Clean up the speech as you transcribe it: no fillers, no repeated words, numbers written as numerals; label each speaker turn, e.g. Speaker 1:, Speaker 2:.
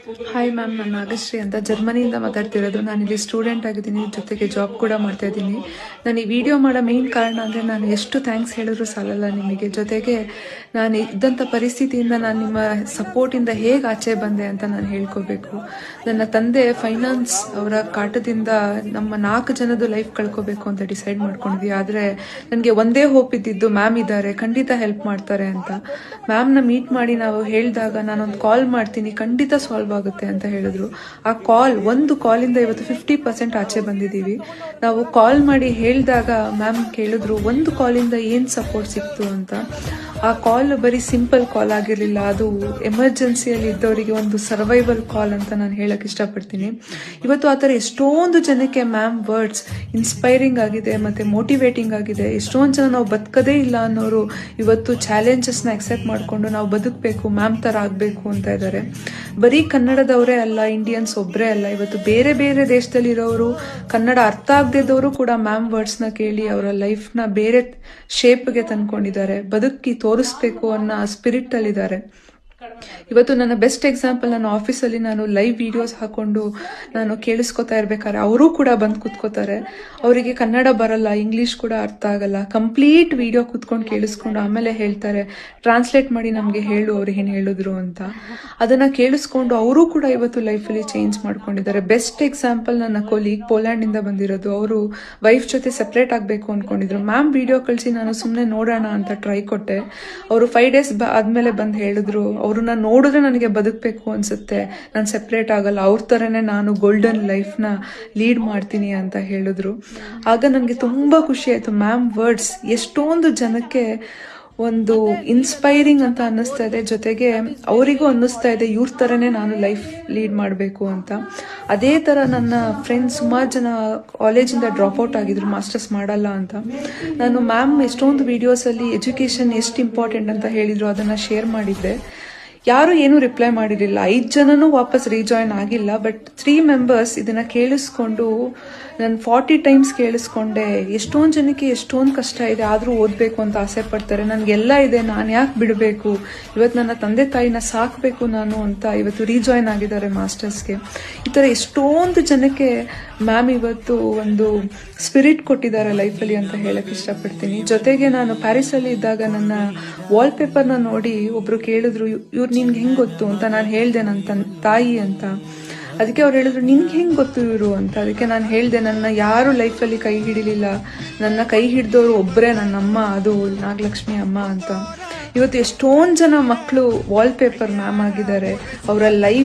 Speaker 1: Hi ma'am, ನಾನು ನಾಗಶ್ರೀ ಅಂತ ಜರ್ಮನಿಯಿಂದ ಮಾತಾಡ್ತಿರೋದು. ನಾನಿಲ್ಲಿ ಸ್ಟೂಡೆಂಟ್ ಆಗಿದ್ದೀನಿ, ಜೊತೆಗೆ ಜಾಬ್ ಕೂಡ ಮಾಡ್ತಾ ಇದ್ದೀನಿ. ನಾನು ಈ ವಿಡಿಯೋ ಮಾಡೋ ಮೇನ್ ಕಾರಣ ಅಂದರೆ ನಾನು ಎಷ್ಟು ಥ್ಯಾಂಕ್ಸ್ ಹೇಳಿದ್ರು ಸಾಲಲ್ಲ ನಿಮಗೆ. ಜೊತೆಗೆ ನಾನು ಇದ್ದಂಥ ಪರಿಸ್ಥಿತಿಯಿಂದ ನಾನು ನಿಮ್ಮ ಸಪೋರ್ಟಿಂದ ಹೇಗೆ ಆಚೆ ಬಂದೆ ಅಂತ ನಾನು ಹೇಳ್ಕೋಬೇಕು. ನನ್ನ ತಂದೆ ಫೈನಾನ್ಸ್ ಅವರ ಕಾಟದಿಂದ ನಮ್ಮ 4 ಜನದ ಲೈಫ್ ಕಳ್ಕೋಬೇಕು ಅಂತ ಡಿಸೈಡ್ ಮಾಡ್ಕೊಂಡ್ವಿ. ಆದರೆ ನನಗೆ ಒಂದೇ ಹೋಪ್ ಇದ್ದಿದ್ದು, ಮ್ಯಾಮ್ ಇದ್ದಾರೆ, ಖಂಡಿತ ಹೆಲ್ಪ್ ಮಾಡ್ತಾರೆ ಅಂತ. ಮ್ಯಾಮ್ನ ಮೀಟ್ ಮಾಡಿ ನಾವು ಹೇಳಿದಾಗ ನಾನೊಂದು ಕಾಲ್ ಮಾಡ್ತೀನಿ, ಖಂಡಿತ ಸಾಲ್ವ್ ಆಗುತ್ತೆ ಅಂತ ಹೇಳಿದ್ರು. ಆ ಒಂದು ಕಾಲಿಂದ ಇವತ್ತು 50% ಆಚೆ ಬಂದಿದ್ದೀವಿ. ನಾವು ಕಾಲ್ ಮಾಡಿ ಹೇಳಿದಾಗ ಮ್ಯಾಮ್ ಕೇಳಿದ್ರು, ಒಂದು ಕಾಲಿಂದ ಏನು ಸಪೋರ್ಟ್ ಸಿಕ್ತು ಅಂತ. ಆ ಕಾಲ್ ಬರೀ ಸಿಂಪಲ್ ಕಾಲ್ ಆಗಿರಲಿಲ್ಲ, ಅದು ಎಮರ್ಜೆನ್ಸಿಯಲ್ಲಿ ಇದ್ದವರಿಗೆ ಒಂದು ಸರ್ವೈವಲ್ ಕಾಲ್ ಅಂತ ನಾನು ಹೇಳಕ್ ಇಷ್ಟಪಡ್ತೀನಿ. ಇವತ್ತು ಆ ಥರ ಎಷ್ಟೊಂದು ಜನಕ್ಕೆ ಮ್ಯಾಮ್ ವರ್ಡ್ಸ್ ಇನ್ಸ್ಪೈರಿಂಗ್ ಆಗಿದೆ ಮತ್ತೆ ಮೋಟಿವೇಟಿಂಗ್ ಆಗಿದೆ. ಎಷ್ಟೊಂದು ಜನ ನಾವು ಬದುಕದೇ ಇಲ್ಲ ಅನ್ನೋರು ಇವತ್ತು ಚಾಲೆಂಜಸ್ನ ಅಕ್ಸೆಪ್ಟ್ ಮಾಡಿಕೊಂಡು ನಾವು ಬದುಕಬೇಕು, ಮ್ಯಾಮ್ ಥರ ಆಗಬೇಕು ಅಂತ ಇದ್ದಾರೆ. ಬರೀ ಕನ್ನಡದವರೇ ಅಲ್ಲ, ಇಂಡಿಯನ್ಸ್ ಒಬ್ಬರೇ ಅಲ್ಲ, ಇವತ್ತು ಬೇರೆ ಬೇರೆ ದೇಶದಲ್ಲಿರೋರು, ಕನ್ನಡ ಅರ್ಥ ಆಗದಿದ್ದವರು ಕೂಡ ಮ್ಯಾಮ್ ವರ್ಡ್ಸ್ನ ಕೇಳಿ ಅವರ ಲೈಫ್ನ ಬೇರೆ ಶೇಪ್ಗೆ ತಂದ್ಕೊಂಡಿದ್ದಾರೆ. ಬದುಕಿ ತೋರಿಸ್ಬೇಕು ಅನ್ನೋ ಸ್ಪಿರಿಟ್ ಅಲ್ಲಿದ್ದಾರೆ. ಇವತ್ತು ನನ್ನ ಬೆಸ್ಟ್ ಎಕ್ಸಾಂಪಲ್, ನನ್ನ ಆಫೀಸಲ್ಲಿ ನಾನು ಲೈವ್ ವಿಡಿಯೋಸ್ ಹಾಕೊಂಡು ನಾನು ಕೇಳಿಸ್ಕೊತಾ ಇರ್ಬೇಕಾದ್ರೆ ಅವರು ಕೂಡ ಬಂದು ಕೂತ್ಕೋತಾರೆ. ಅವರಿಗೆ ಕನ್ನಡ ಬರಲ್ಲ, ಇಂಗ್ಲಿಷ್ ಕೂಡ ಅರ್ಥ ಆಗಲ್ಲ. ಕಂಪ್ಲೀಟ್ ವಿಡಿಯೋ ಕೂತ್ಕೊಂಡು ಕೇಳಿಸ್ಕೊಂಡು ಆಮೇಲೆ ಹೇಳ್ತಾರೆ, ಟ್ರಾನ್ಸ್ಲೇಟ್ ಮಾಡಿ ನಮಗೆ ಹೇಳು ಅವ್ರಿಗೆ ಏನು ಹೇಳಿದ್ರು ಅಂತ. ಅದನ್ನ ಕೇಳಿಸ್ಕೊಂಡು ಅವರು ಕೂಡ ಇವತ್ತು ಲೈಫಲ್ಲಿ ಚೇಂಜ್ ಮಾಡ್ಕೊಂಡಿದ್ದಾರೆ. ಬೆಸ್ಟ್ ಎಕ್ಸಾಂಪಲ್ ನನ್ನ ಕೊಲೀಗ್, ಪೋಲ್ಯಾಂಡಿಂದ ಬಂದಿರೋದು. ಅವರು ವೈಫ್ ಜೊತೆ ಸೆಪ್ರೇಟ್ ಆಗಬೇಕು ಅಂದ್ಕೊಂಡಿದ್ರು. ಮ್ಯಾಮ್ ವಿಡಿಯೋ ಕಳಿಸಿ ನಾನು ಸುಮ್ಮನೆ ನೋಡೋಣ ಅಂತ ಟ್ರೈ ಕೊಟ್ಟೆ. ಅವರು 5 days ಆದಮೇಲೆ ಬಂದು ಹೇಳಿದ್ರು, ಅವ್ರನ್ನ ನೋಡಿದ್ರೆ ನನಗೆ ಬದುಕಬೇಕು ಅನ್ಸುತ್ತೆ, ನಾನು ಸೆಪ್ರೇಟ್ ಆಗಲ್ಲ, ಅವ್ರ ಥರನೇ ನಾನು ಗೋಲ್ಡನ್ ಲೈಫ್ನ ಲೀಡ್ ಮಾಡ್ತೀನಿ ಅಂತ ಹೇಳಿದ್ರು. ಆಗ ನನಗೆ ತುಂಬ ಖುಷಿ ಆಯಿತು. ಮ್ಯಾಮ್ ವರ್ಡ್ಸ್ ಎಷ್ಟೊಂದು ಜನಕ್ಕೆ ಒಂದು ಇನ್ಸ್ಪೈರಿಂಗ್ ಅಂತ ಅನ್ನಿಸ್ತಾ ಇದೆ. ಜೊತೆಗೆ ಅವರಿಗೂ ಅನ್ನಿಸ್ತಾ ಇದೆ, ಇವ್ರ ಥರನೇ ನಾನು ಲೈಫ್ ಲೀಡ್ ಮಾಡಬೇಕು ಅಂತ. ಅದೇ ಥರ ನನ್ನ ಫ್ರೆಂಡ್ಸ್ ಸುಮಾರು ಜನ ಕಾಲೇಜಿಂದ ಡ್ರಾಪ್ಔಟ್ ಆಗಿದ್ರು, ಮಾಸ್ಟರ್ಸ್ ಮಾಡಲ್ಲ ಅಂತ. ನಾನು ಮ್ಯಾಮ್ ಎಷ್ಟೊಂದು ವಿಡಿಯೋಸಲ್ಲಿ ಎಜುಕೇಷನ್ ಎಷ್ಟು ಇಂಪಾರ್ಟೆಂಟ್ ಅಂತ ಹೇಳಿದ್ರು, ಅದನ್ನು ಶೇರ್ ಮಾಡಿದ್ದೆ. ಯಾರು ಏನೂ ರಿಪ್ಲೈ ಮಾಡಿರಲಿಲ್ಲ. 5 ಜನನೂ ವಾಪಸ್ ರೀಜಾಯ್ನ್ ಆಗಿಲ್ಲ. ಬಟ್ 3 members ಇದನ್ನು ಕೇಳಿಸ್ಕೊಂಡು ನಾನು 40 times ಕೇಳಿಸ್ಕೊಂಡೆ. ಎಷ್ಟೊಂದು ಜನಕ್ಕೆ ಎಷ್ಟೊಂದು ಕಷ್ಟ ಇದೆ, ಆದರೂ ಓದಬೇಕು ಅಂತ ಆಸೆ ಪಡ್ತಾರೆ. ನನಗೆಲ್ಲ ಇದೆ, ನಾನು ಯಾಕೆ ಬಿಡಬೇಕು, ಇವತ್ತು ನನ್ನ ತಂದೆ ತಾಯಿನ ಸಾಕಬೇಕು ನಾನು ಅಂತ ಇವತ್ತು ರೀಜಾಯ್ನ್ ಆಗಿದ್ದಾರೆ ಮಾಸ್ಟರ್ಸ್ಗೆ. ಈ ಥರ ಎಷ್ಟೊಂದು ಜನಕ್ಕೆ ಮ್ಯಾಮ್ ಇವತ್ತು ಒಂದು ಸ್ಪಿರಿಟ್ ಕೊಟ್ಟಿದ್ದಾರೆ ಲೈಫಲ್ಲಿ ಅಂತ ಹೇಳಕ್ಕೆ ಇಷ್ಟಪಡ್ತೀನಿ. ಜೊತೆಗೆ ನಾನು ಪ್ಯಾರಿಸಲ್ಲಿ ಇದ್ದಾಗ ನನ್ನ ವಾಲ್ಪೇಪರ್ನ ನೋಡಿ ಒಬ್ಬರು ಕೇಳಿದ್ರು, ಇವ್ರು ನಿನ್ಗೆ ಹೆಂಗೆ ಗೊತ್ತು ಅಂತ. ನಾನು ಹೇಳಿದೆ ನನ್ನ ತಾಯಿ ಅಂತ. ಅದಕ್ಕೆ ಅವ್ರು ಹೇಳಿದ್ರು, ನಿನ್ಗೆ ಹೆಂಗೆ ಗೊತ್ತು ಇವರು ಅಂತ. ಅದಕ್ಕೆ ನಾನು ಹೇಳಿದೆ, ನನ್ನ ಯಾರು ಲೈಫಲ್ಲಿ ಕೈ ಹಿಡಿಲಿಲ್ಲ, ನನ್ನ ಕೈ ಹಿಡಿದವರು ಒಬ್ಬರೇ ನನ್ನ ಅಮ್ಮ, ಅದು ನಾಗಲಕ್ಷ್ಮಿ ಅಮ್ಮ ಅಂತ. ಇವತ್ತು ಎಷ್ಟೊಂದು ಜನ ಮಕ್ಕಳು ವಾಲ್ಪೇಪರ್ ಮ್ಯಾಮ್ ಆಗಿದ್ದಾರೆ. ಅವರ ಲೈಫ್